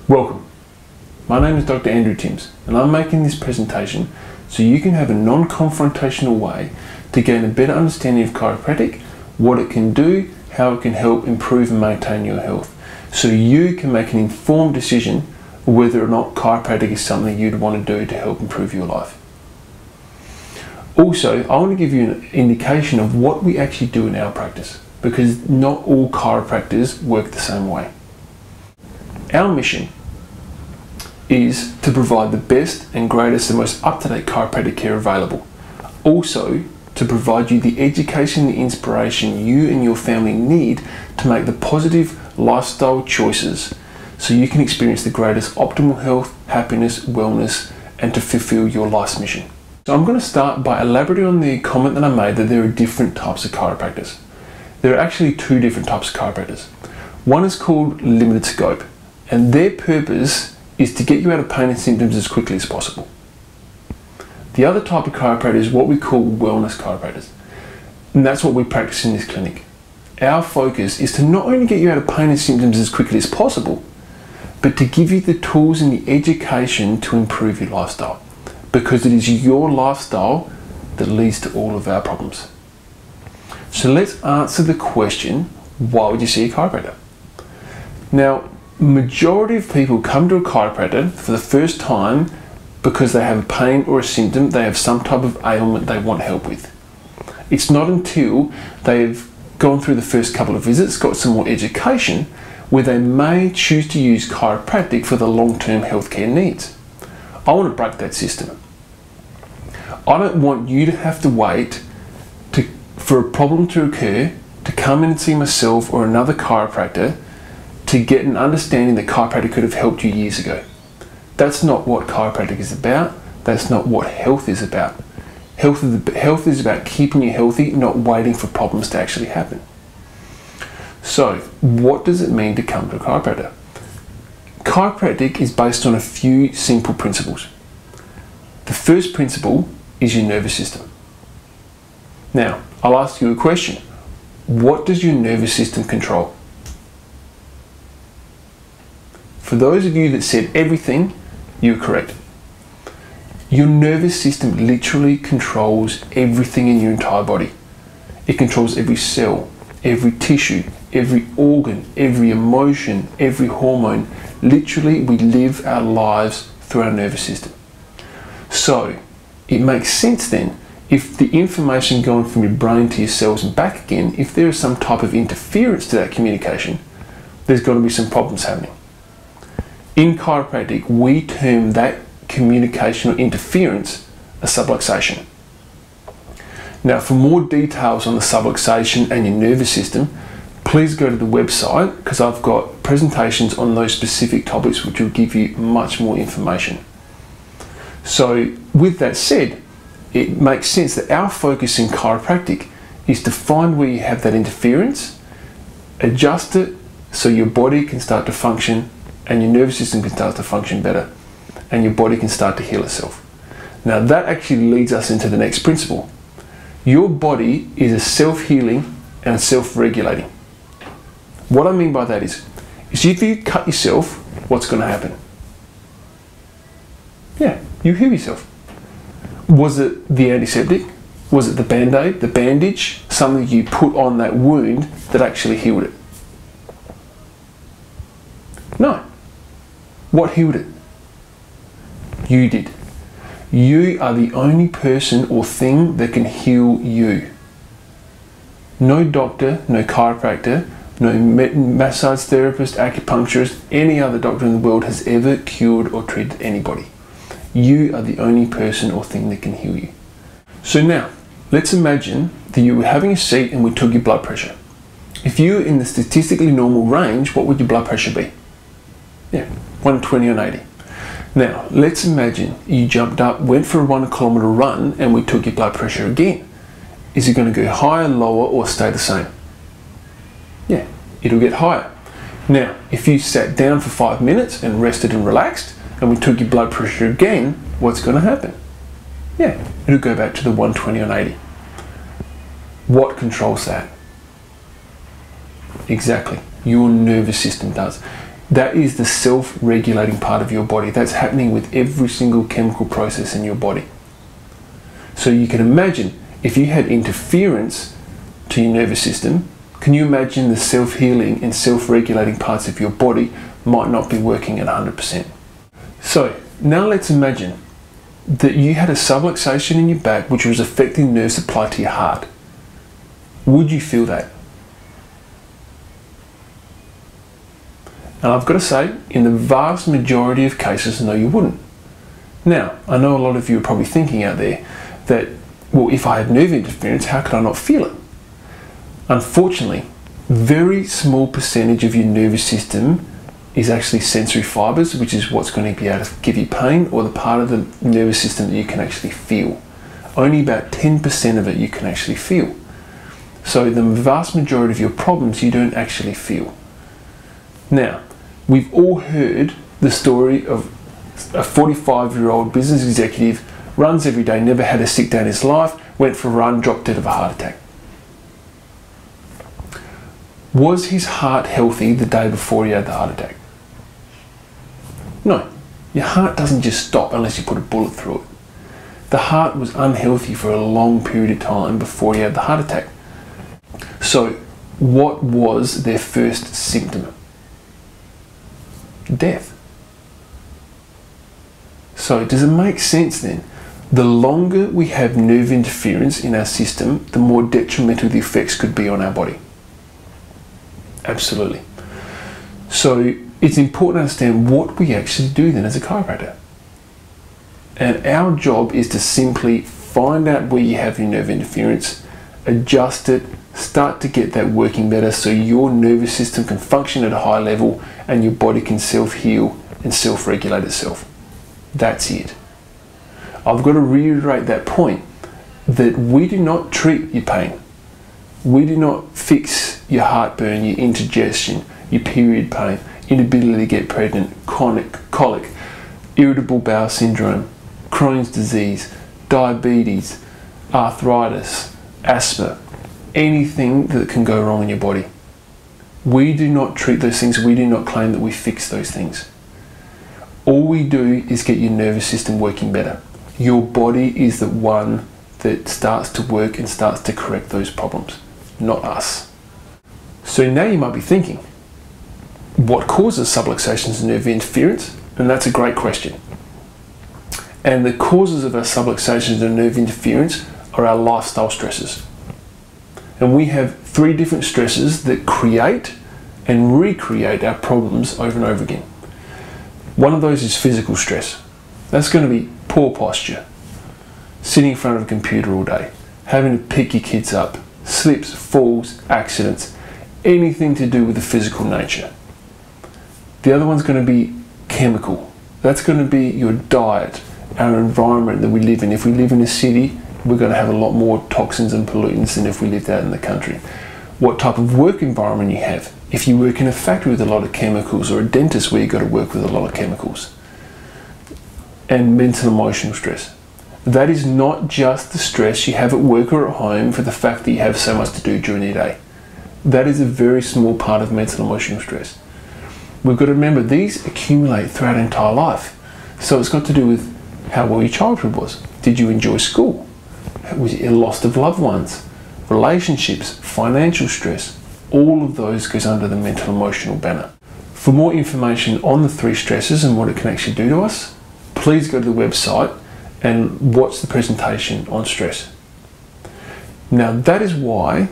Welcome. My name is Dr. Andrew Timbs, and I'm making this presentation so you can have a non-confrontational way to gain a better understanding of chiropractic, what it can do, how it can help improve and maintain your health, so you can make an informed decision whether or not chiropractic is something you'd want to do to help improve your life. Also, I want to give you an indication of what we actually do in our practice, because not all chiropractors work the same way. Our mission is to provide the best and greatest and most up-to-date chiropractic care available. Also, to provide you the education and inspiration you and your family need to make the positive lifestyle choices so you can experience the greatest optimal health, happiness, wellness, and to fulfill your life's mission. So I'm going to start by elaborating on the comment that I made that there are different types of chiropractors. There are actually two different types of chiropractors. One is called limited scope, and their purpose is to get you out of pain and symptoms as quickly as possible. The other type of chiropractor is what we call wellness chiropractors, and that's what we practice in this clinic. Our focus is to not only get you out of pain and symptoms as quickly as possible, but to give you the tools and the education to improve your lifestyle, because it is your lifestyle that leads to all of our problems. So let's answer the question, why would you see a chiropractor? Now, majority of people come to a chiropractor for the first time because they have a pain or a symptom, they have some type of ailment they want help with. It's not until they've gone through the first couple of visits, got some more education, where they may choose to use chiropractic for the long-term healthcare needs. I want to break that system. I don't want you to have to wait for a problem to occur to come in and see myself or another chiropractor to get an understanding that chiropractic could have helped you years ago. That's not what chiropractic is about. That's not what health is about. Health is about keeping you healthy, not waiting for problems to actually happen. So, what does it mean to come to a chiropractor? Chiropractic is based on a few simple principles. The first principle is your nervous system. Now, I'll ask you a question. What does your nervous system control? For those of you that said everything, you're correct. Your nervous system literally controls everything in your entire body. It controls every cell, every tissue, every organ, every emotion, every hormone. Literally, we live our lives through our nervous system. So, it makes sense then, if the information going from your brain to your cells and back again, if there is some type of interference to that communication, there's got to be some problems happening. In chiropractic, we term that communication or interference a subluxation. Now, for more details on the subluxation and your nervous system, please go to the website, because I've got presentations on those specific topics which will give you much more information. So, with that said, it makes sense that our focus in chiropractic is to find where you have that interference, adjust it so your body can start to function and your nervous system can start to function better and your body can start to heal itself. Now that actually leads us into the next principle. Your body is a self-healing and self-regulating. What I mean by that is if you cut yourself, what's going to happen? Yeah, you heal yourself. Was it the antiseptic? Was it the band-aid, the bandage, something you put on that wound that actually healed it? No. What healed it? You did. You are the only person or thing that can heal you. No doctor, no chiropractor, no massage therapist, acupuncturist, any other doctor in the world has ever cured or treated anybody. You are the only person or thing that can heal you. So now, let's imagine that you were having a seat and we took your blood pressure. If you were in the statistically normal range, what would your blood pressure be? Yeah, 120 on 80. Now, let's imagine you jumped up, went for a 1 kilometre run, and we took your blood pressure again. Is it going to go higher, lower, or stay the same? Yeah, it'll get higher. Now, if you sat down for 5 minutes and rested and relaxed, and we took your blood pressure again, what's going to happen? Yeah, it'll go back to the 120 on 80. What controls that? Exactly. Your nervous system does. That is the self-regulating part of your body. That's happening with every single chemical process in your body. So you can imagine if you had interference to your nervous system, can you imagine the self-healing and self-regulating parts of your body might not be working at 100%. So now let's imagine that you had a subluxation in your back which was affecting nerve supply to your heart. Would you feel that? And I've got to say, in the vast majority of cases, no, you wouldn't. Now, I know a lot of you are probably thinking out there that, well, if I had nerve interference, how could I not feel it? Unfortunately, very small percentage of your nervous system is actually sensory fibers, which is what's going to be able to give you pain, or the part of the nervous system that you can actually feel. Only about 10% of it you can actually feel. So the vast majority of your problems you don't actually feel. Now, we've all heard the story of a 45-year-old business executive, runs every day, never had a sick day in his life, went for a run, dropped dead of a heart attack. Was his heart healthy the day before he had the heart attack? No. Your heart doesn't just stop unless you put a bullet through it. The heart was unhealthy for a long period of time before he had the heart attack. So, what was their first symptom? Death. So does it make sense then? The longer we have nerve interference in our system, the more detrimental the effects could be on our body. Absolutely. So it's important to understand what we actually do then as a chiropractor. And our job is to simply find out where you have your nerve interference, adjust it, start to get that working better so your nervous system can function at a high level and your body can self-heal and self-regulate itself. That's it. I've got to reiterate that point, that we do not treat your pain. We do not fix your heartburn, your indigestion, your period pain, inability to get pregnant, colic, irritable bowel syndrome, Crohn's disease, diabetes, arthritis, asthma, anything that can go wrong in your body. We do not treat those things. We do not claim that we fix those things. All we do is get your nervous system working better. Your body is the one that starts to work and starts to correct those problems, not us. So now you might be thinking, what causes subluxations and nerve interference? And that's a great question. And the causes of our subluxations and nerve interference are our lifestyle stresses. And we have 3 different stresses that create and recreate our problems over and over again. One of those is physical stress. That's going to be poor posture, sitting in front of a computer all day, having to pick your kids up, slips, falls, accidents, anything to do with the physical nature. The other one's going to be chemical. That's going to be your diet, our environment that we live in. If we live in a city, we're going to have a lot more toxins and pollutants than if we lived out in the country. What type of work environment you have. If you work in a factory with a lot of chemicals, or a dentist where you've got to work with a lot of chemicals. And mental emotional stress. That is not just the stress you have at work or at home for the fact that you have so much to do during your day. That is a very small part of mental emotional stress. We've got to remember these accumulate throughout our entire life. So it's got to do with how well your childhood was. Did you enjoy school? Was it a loss of loved ones? Relationships, financial stress, all of those goes under the mental emotional banner. For more information on the 3 stresses and what it can actually do to us, please go to the website and watch the presentation on stress. Now that is why,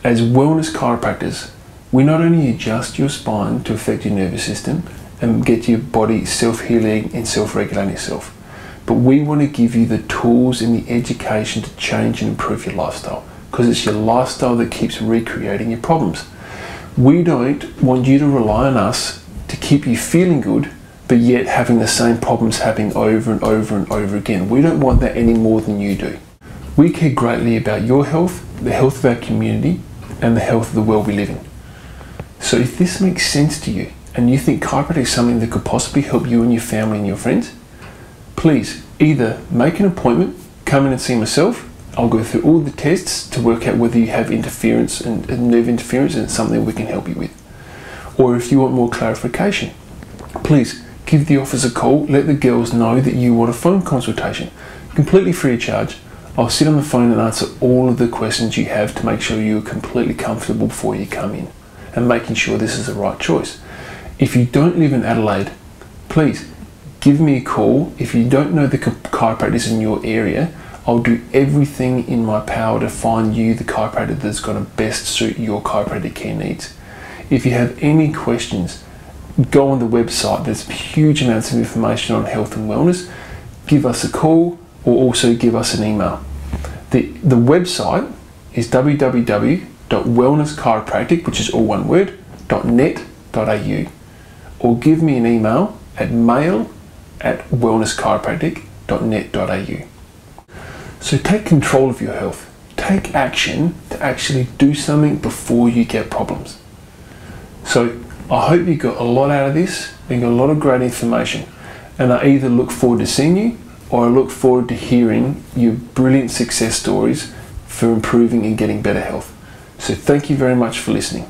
as wellness chiropractors, we not only adjust your spine to affect your nervous system and get your body self-healing and self-regulating itself, but we want to give you the tools and the education to change and improve your lifestyle, because it's your lifestyle that keeps recreating your problems. We don't want you to rely on us to keep you feeling good, but yet having the same problems happening over and over and over again. We don't want that any more than you do. We care greatly about your health, the health of our community, and the health of the world we live in. So if this makes sense to you, and you think chiropractic is something that could possibly help you and your family and your friends, please either make an appointment, come in and see myself, I'll go through all the tests to work out whether you have interference and nerve interference, and it's something we can help you with. Or if you want more clarification, please give the office a call. Let the girls know that you want a phone consultation, completely free of charge. I'll sit on the phone and answer all of the questions you have to make sure you're completely comfortable before you come in and making sure this is the right choice. If you don't live in Adelaide, please give me a call. If you don't know the chiropractors in your area, I'll do everything in my power to find you the chiropractor that's going to best suit your chiropractic care needs. If you have any questions, go on the website. There's huge amounts of information on health and wellness. Give us a call or also give us an email. The website is www.wellnesschiropractic, which is all one word, .net.au, or give me an email at mail@wellnesschiropractic.net.au. So take control of your health. Take action to actually do something before you get problems. So I hope you got a lot out of this. You got a lot of great information, and I either look forward to seeing you or I look forward to hearing your brilliant success stories for improving and getting better health. So thank you very much for listening.